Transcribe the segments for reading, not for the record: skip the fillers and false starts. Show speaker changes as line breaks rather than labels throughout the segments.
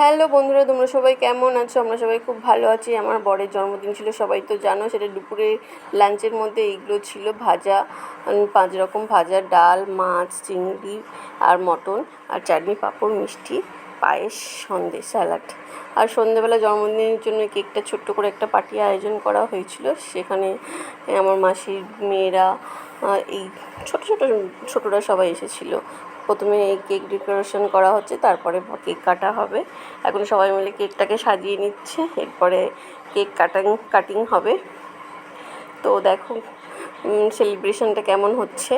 Hello বন্ধুরা, তোমরা সবাই কেমন আছো? আমরা সবাই খুব ভালো আছি। আমার বরের জন্মদিন ছিল, সবাই তো জানো। সেটা দুপুরে লাঞ্চের মধ্যে এইগুলো ছিল: ভাজা, 5 রকম ভাজা, ডাল, মাছ, চিংড়ি আর মটন, আর চাটনি, পাঁপড়, মিষ্টি, পায়েস, সন্দেশ, স্যালাড। আর সন্ধ্যেবেলা জন্মদিনের জন্য কেকটা ছোট্ট করে একটা পার্টি আয়োজন করা হয়েছিল। সেখানে আমার মাসির মেয়েরা, এই ছোটরা সবাই এসেছিলো। প্রথমে এই কেক ডেকোরেশন করা হচ্ছে, তারপরে কেক কাটা হবে। এখন সবাই মিলে কেকটাকে সাজিয়ে নিচ্ছে, এরপরে কেক কাটিং হবে। তো দেখো সেলিব্রেশনটা কেমন হচ্ছে।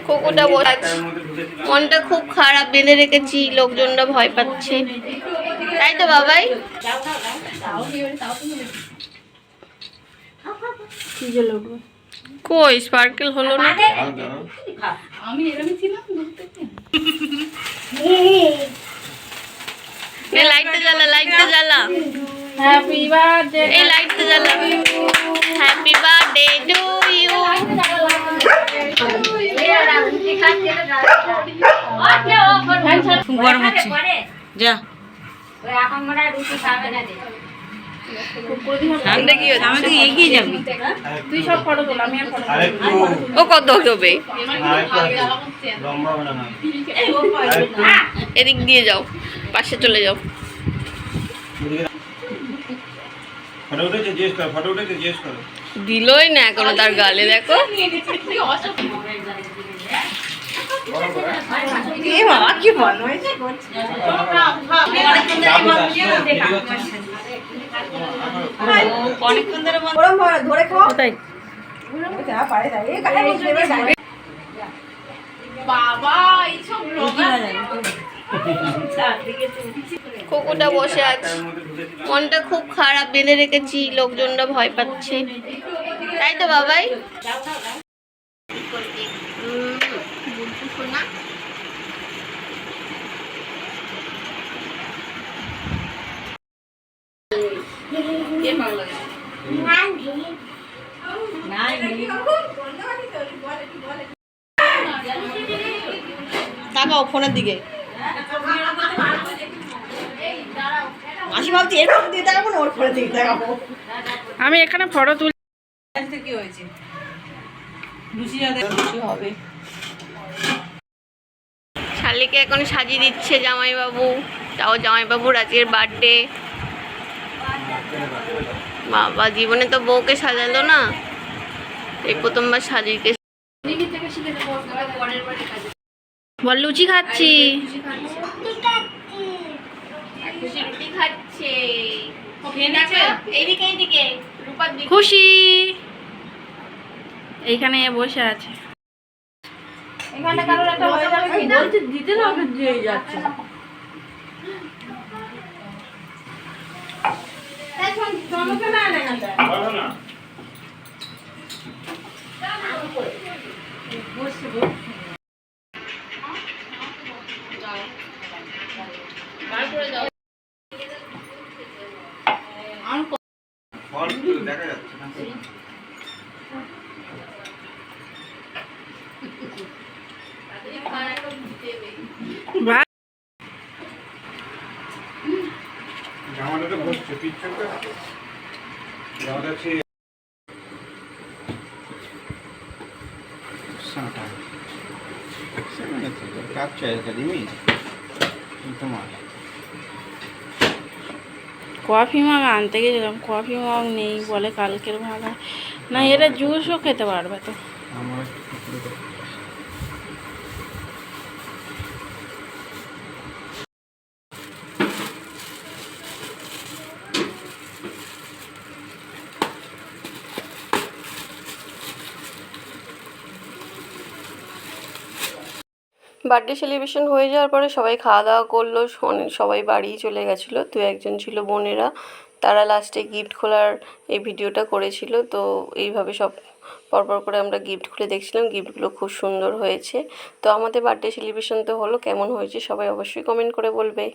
কুকুরটা বসাচ্ছি, মনটা খুব খারাপ, বেঁধে রেখেছি, লোকজনরা ভয় পাচ্ছে, তাই তো বাবাই? কই স্পার্কেল হলো না? লাইটটা জ্বালা, লাইটটা জ্বালা। হ্যাপি বার্থডে, এই লাইটটা জ্বালা। Happy birthday to you.
গরম হচ্ছে, যা এগিয়ে যাবি তুই। সব ফটো তোল, আমি আর ফটো।
ও কত হবে? এদিক দিয়ে যাও, পাশে চলে যাও। দিলই না এখনো তার গালে, দেখো। কুকুরটা বসে আছে, মনটা খুব খারাপ, বেঁধে রেখেছি, লোকজনরা ভয় পাচ্ছে, তাই তো বাবাই?
তাকাও ফোনের দিকে। মাসি ভাবছি এর ফোন দিয়ে দেখাবো না ওর ফোনের দিকে দেখাবো।
আমি এখানে ফটো তুলি।
কি হয়েছে?
হবে। শালিকে এখন সাজিয়ে দিচ্ছে জামাইবাবু। তাও জামাইবাবুর আজকের বার্থডে। বাবা, জীবনে তো বউকে সাজালো না, এই প্রথমবার শালিকে। বল, লুচি খাচ্ছি। খুশি এইখানে বসে আছে।
এখানে কারোর একটা হয়ে যাবে কি বলতে দিতে না, ওকে দিয়ে যাচ্ছে। এখন জমকে না না না বসে বার করে দাও। আর ফল দেখা যাচ্ছে না।
জামাটা বসছে পিছনটা, জামাটা আছে সাঁটা সেখানে তো কাজ চাই দিবি তোমার।
কফি মগ আনতে গেছিলাম, কফি মগ নেই বলে কালকের ভাড়া না। এরা জুসও খেতে পারবে তো।
আমার
বার্থডে সেলিব্রেশন হয়ে যাওয়ার পরে সবাই খাওয়া দাওয়া করলো, সবাই বাড়ি চলে গেছিলো। তো একজন ছিল বোনেরা, তারা লাস্টে গিফট খোলার এই ভিডিওটা করেছিল। তো এইভাবে সব পরপর করে আমরা গিফট খুলে দেখছিলাম, গিফটগুলো খুব সুন্দর হয়েছে। তো আমাদের বার্থডে সেলিব্রেশন তো হলো, কেমন হয়েছে সবাই অবশ্যই কমেন্ট করে বলবে।